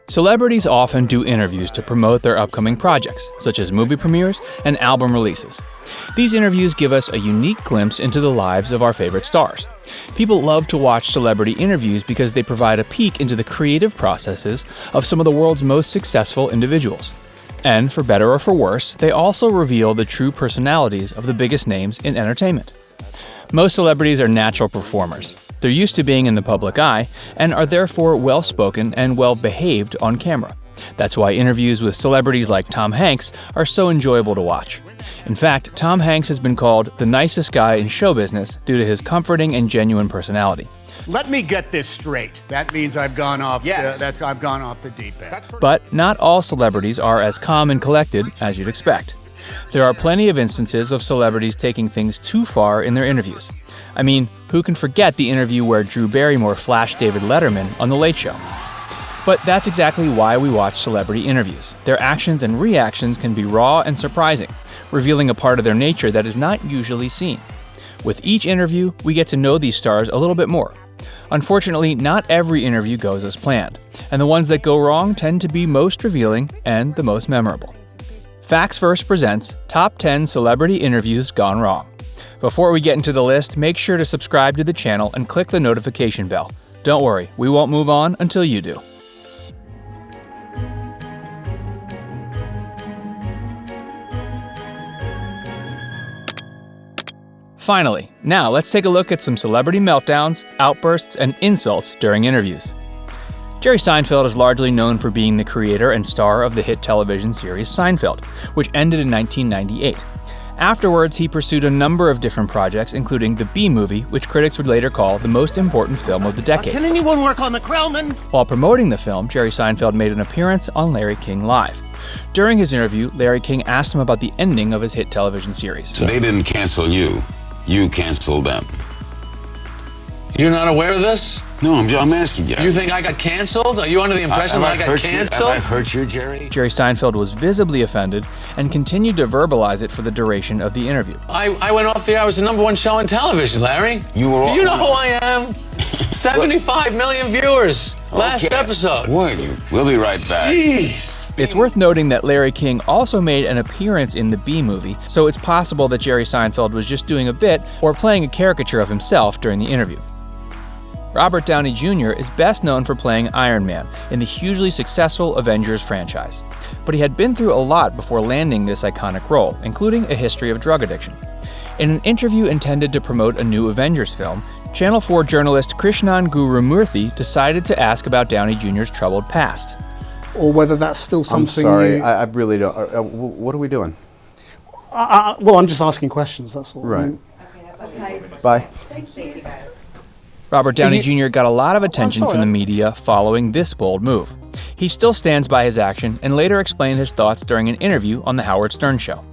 Celebrities often do interviews to promote their upcoming projects, such as movie premieres and album releases. These interviews give us a unique glimpse into the lives of our favorite stars. People love to watch celebrity interviews because they provide a peek into the creative processes of some of the world's most successful individuals. And for better or for worse, they also reveal the true personalities of the biggest names in entertainment. Most celebrities are natural performers. They're used to being in the public eye and are therefore well-spoken and well-behaved on camera. That's why interviews with celebrities like Tom Hanks are so enjoyable to watch. In fact, Tom Hanks has been called the nicest guy in show business due to his comforting and genuine personality. Let me get this straight. That means I've gone off. I've gone off the deep end. But not all celebrities are as calm and collected as you'd expect. There are plenty of instances of celebrities taking things too far in their interviews. I mean, who can forget the interview where Drew Barrymore flashed David Letterman on The Late Show? But that's exactly why we watch celebrity interviews. Their actions and reactions can be raw and surprising, revealing a part of their nature that is not usually seen. With each interview, we get to know these stars a little bit more. Unfortunately, not every interview goes as planned, and the ones that go wrong tend to be most revealing and the most memorable. Facts First presents Top 10 Celebrity Interviews Gone Wrong. Before we get into the list, make sure to subscribe to the channel and click the notification bell. Don't worry, we won't move on until you do. Finally, now let's take a look at some celebrity meltdowns, outbursts, and insults during interviews. Jerry Seinfeld is largely known for being the creator and star of the hit television series Seinfeld, which ended in 1998. Afterwards, he pursued a number of different projects, including the B-movie, which critics would later call the most important film of the decade. Can anyone work on the Krellman? While promoting the film, Jerry Seinfeld made an appearance on Larry King Live. During his interview, Larry King asked him about the ending of his hit television series. So they didn't cancel you. You canceled them. You're not aware of this? No, I'm asking you. You think I got canceled? Are you under the impression that I got canceled? Have I hurt you, Jerry? Jerry Seinfeld was visibly offended and continued to verbalize it for the duration of the interview. I went off the air. I was the #1 show on television, Larry. Do you know who I am? 75 million viewers. Last episode. Were you? We'll be right back. Jeez. It's worth noting that Larry King also made an appearance in the B-movie, so it's possible that Jerry Seinfeld was just doing a bit or playing a caricature of himself during the interview. Robert Downey Jr. is best known for playing Iron Man in the hugely successful Avengers franchise. But he had been through a lot before landing this iconic role, including a history of drug addiction. In an interview intended to promote a new Avengers film, Channel 4 journalist Krishnan Gurumurthy decided to ask about Downey Jr.'s troubled past. Or whether that's still something. I'm sorry, I really don't. What are we doing? Well, I'm just asking questions, that's all. Right. I mean, Okay. Bye. Thank you guys. Robert Downey Jr. got a lot of attention from the media following this bold move. He still stands by his action and later explained his thoughts during an interview on The Howard Stern Show.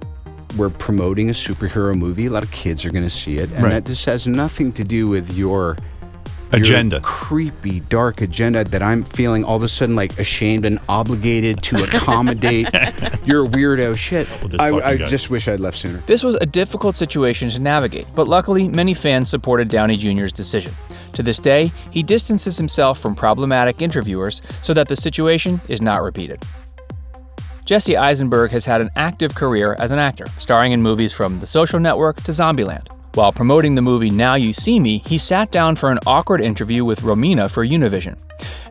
We're promoting a superhero movie. A lot of kids are going to see it. And that this has nothing to do with your agenda. Your creepy, dark agenda that I'm feeling all of a sudden like ashamed and obligated to accommodate your weirdo shit. I just wish I'd left sooner. This was a difficult situation to navigate, but luckily many fans supported Downey Jr.'s decision. To this day, he distances himself from problematic interviewers so that the situation is not repeated. Jesse Eisenberg has had an active career as an actor, starring in movies from The Social Network to Zombieland. While promoting the movie Now You See Me, he sat down for an awkward interview with Romina for Univision.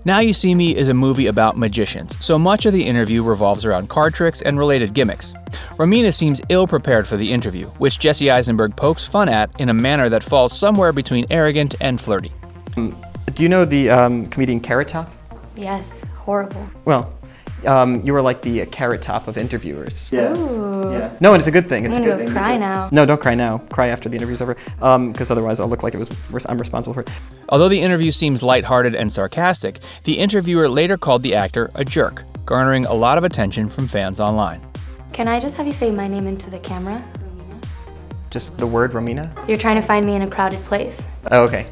Now You See Me is a movie about magicians, so much of the interview revolves around card tricks and related gimmicks. Romina seems ill-prepared for the interview, which Jesse Eisenberg pokes fun at in a manner that falls somewhere between arrogant and flirty. Do you know the comedian Carrot Top? Yes, horrible. Well, you were like the Carrot Top of interviewers. Yeah. Ooh. Yeah. No, and it's a good thing. It's I'm a good gonna thing. go cry now. No, don't cry now. Cry after the interview's over, because otherwise I'll look like I'm responsible for it. Although the interview seems lighthearted and sarcastic, the interviewer later called the actor a jerk, garnering a lot of attention from fans online. Can I just have you say my name into the camera? Just the word Romina? You're trying to find me in a crowded place. Oh, okay.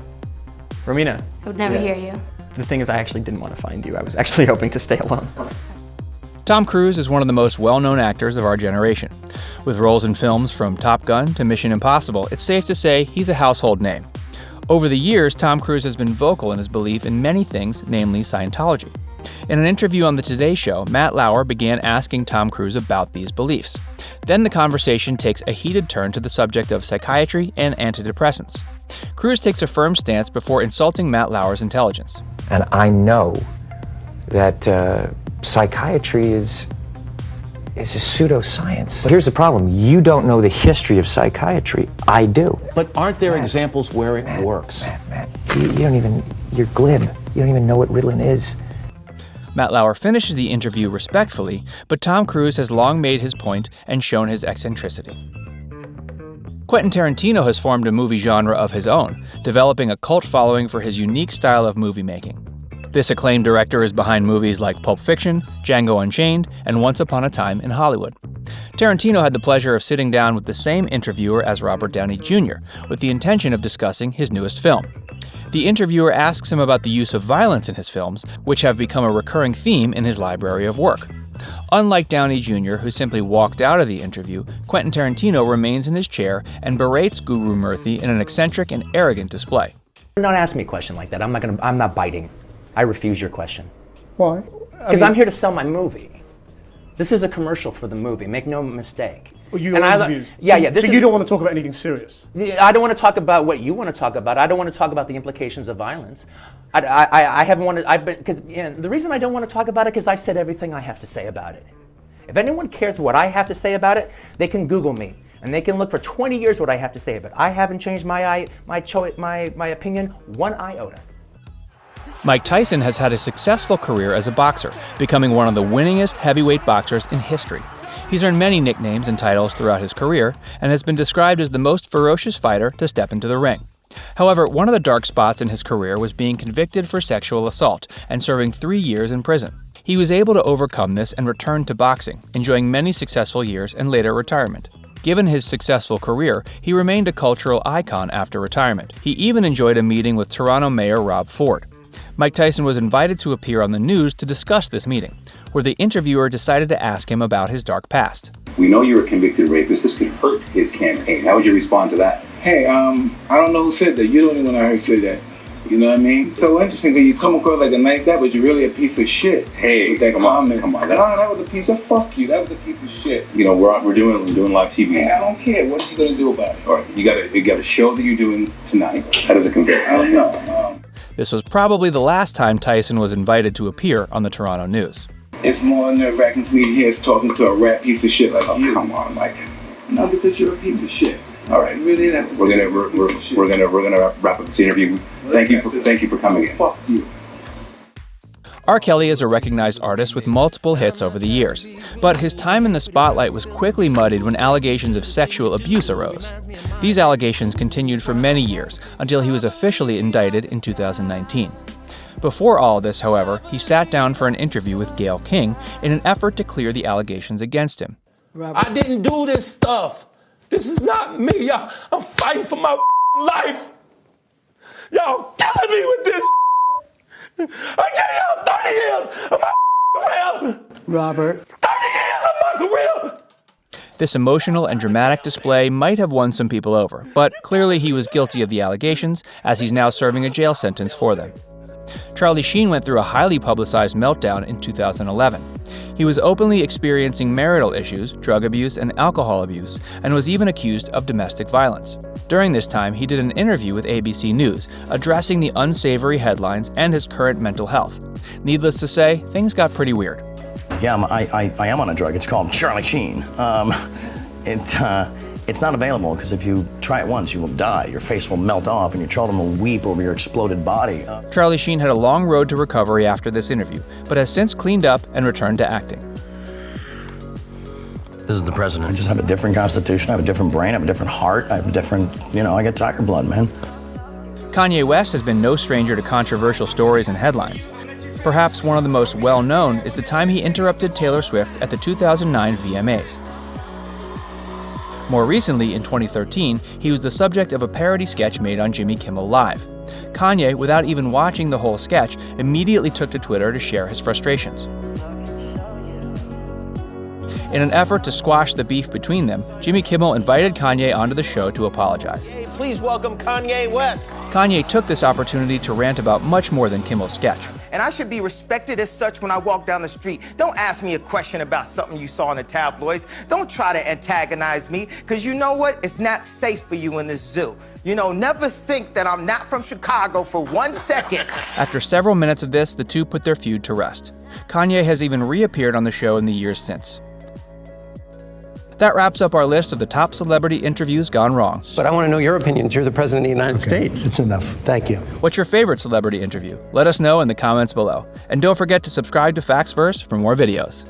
Romina. I would never hear you. The thing is, I actually didn't want to find you. I was actually hoping to stay alone. Tom Cruise is one of the most well-known actors of our generation. With roles in films from Top Gun to Mission Impossible, it's safe to say he's a household name. Over the years, Tom Cruise has been vocal in his belief in many things, namely Scientology. In an interview on The Today Show, Matt Lauer began asking Tom Cruise about these beliefs. Then the conversation takes a heated turn to the subject of psychiatry and antidepressants. Cruise takes a firm stance before insulting Matt Lauer's intelligence. And I know that psychiatry is a pseudoscience. But here's the problem. You don't know the history of psychiatry. I do. But aren't there examples where it works? Matt, you don't even, you're glib. You don't even know what Ritalin is. Matt Lauer finishes the interview respectfully, but Tom Cruise has long made his point and shown his eccentricity. Quentin Tarantino has formed a movie genre of his own, developing a cult following for his unique style of movie making. This acclaimed director is behind movies like Pulp Fiction, Django Unchained, and Once Upon a Time in Hollywood. Tarantino had the pleasure of sitting down with the same interviewer as Robert Downey Jr., with the intention of discussing his newest film. The interviewer asks him about the use of violence in his films, which have become a recurring theme in his library of work. Unlike Downey Jr., who simply walked out of the interview, Quentin Tarantino remains in his chair and berates Guru Murthy in an eccentric and arrogant display. Don't ask me a question like that. I'm not biting. I refuse your question. Why? Because I'm here to sell my movie. This is a commercial for the movie. Make no mistake. Well, you interviews. Yeah. So you don't want to talk about anything serious? I don't want to talk about what you want to talk about. I don't want to talk about the implications of violence. I haven't wanted. Because the reason I don't want to talk about it because I've said everything I have to say about it. If anyone cares what I have to say about it, they can Google me and they can look for 20 years what I have to say about it. I haven't changed my opinion one iota. Mike Tyson has had a successful career as a boxer, becoming one of the winningest heavyweight boxers in history. He's earned many nicknames and titles throughout his career and has been described as the most ferocious fighter to step into the ring. However, one of the dark spots in his career was being convicted for sexual assault and serving 3 years in prison. He was able to overcome this and return to boxing, enjoying many successful years and later retirement. Given his successful career, he remained a cultural icon after retirement. He even enjoyed a meeting with Toronto Mayor Rob Ford. Mike Tyson was invited to appear on the news to discuss this meeting, where the interviewer decided to ask him about his dark past. We know you're a convicted rapist. This could hurt his campaign. How would you respond to that? Hey, I don't know who said that. You're the only one I heard say that. You know what I mean? So interesting because you come across like a nice guy, but you're really a piece of shit. Hey, with that comment. Come on. That was a piece of fuck you. That was a piece of shit. You know, we're doing live TV. Hey, I don't care. What are you gonna do about it? All right, you got a show that you're doing tonight. How does it compare? I don't know. This was probably the last time Tyson was invited to appear on the Toronto News. It's more nerve-wracking to me to hear talking to a rat piece of shit like you. Come on, Mike. No, because you're a piece of shit. All right, really, we're gonna wrap up this interview. Thank you for coming in. Fuck you. R. Kelly is a recognized artist with multiple hits over the years, but his time in the spotlight was quickly muddied when allegations of sexual abuse arose. These allegations continued for many years until he was officially indicted in 2019. Before all this, however, he sat down for an interview with Gayle King in an effort to clear the allegations against him. I didn't do this stuff. This is not me. I'm fighting for my life. Y'all killing me with this. I gave y'all 30 years of my career. Robert. 30 years of my career. This emotional and dramatic display might have won some people over, but clearly he was guilty of the allegations, as he's now serving a jail sentence for them. Charlie Sheen went through a highly publicized meltdown in 2011. He was openly experiencing marital issues, drug abuse, and alcohol abuse, and was even accused of domestic violence. During this time, he did an interview with ABC News, addressing the unsavory headlines and his current mental health. Needless to say, things got pretty weird. Yeah, I am on a drug. It's called Charlie Sheen. It's not available because if you try it once, you will die. Your face will melt off and your children will weep over your exploded body. Charlie Sheen had a long road to recovery after this interview, but has since cleaned up and returned to acting. This is the president. I just have a different constitution. I have a different brain. I have a different heart. I have a different, I get tiger blood, man. Kanye West has been no stranger to controversial stories and headlines. Perhaps one of the most well-known is the time he interrupted Taylor Swift at the 2009 VMAs. More recently, in 2013, he was the subject of a parody sketch made on Jimmy Kimmel Live. Kanye, without even watching the whole sketch, immediately took to Twitter to share his frustrations. In an effort to squash the beef between them, Jimmy Kimmel invited Kanye onto the show to apologize. Please welcome Kanye West. Kanye took this opportunity to rant about much more than Kimmel's sketch. and I should be respected as such when I walk down the street. Don't ask me a question about something you saw in the tabloids. Don't try to antagonize me, because you know what? It's not safe for you in this zoo. You know, never think that I'm not from Chicago for 1 second. After several minutes of this, the two put their feud to rest. Kanye has even reappeared on the show in the years since. That wraps up our list of the top celebrity interviews gone wrong. But I want to know your opinion. You're the President of the United States. It's enough. Thank you. What's your favorite celebrity interview? Let us know in the comments below. And don't forget to subscribe to Facts Verse for more videos.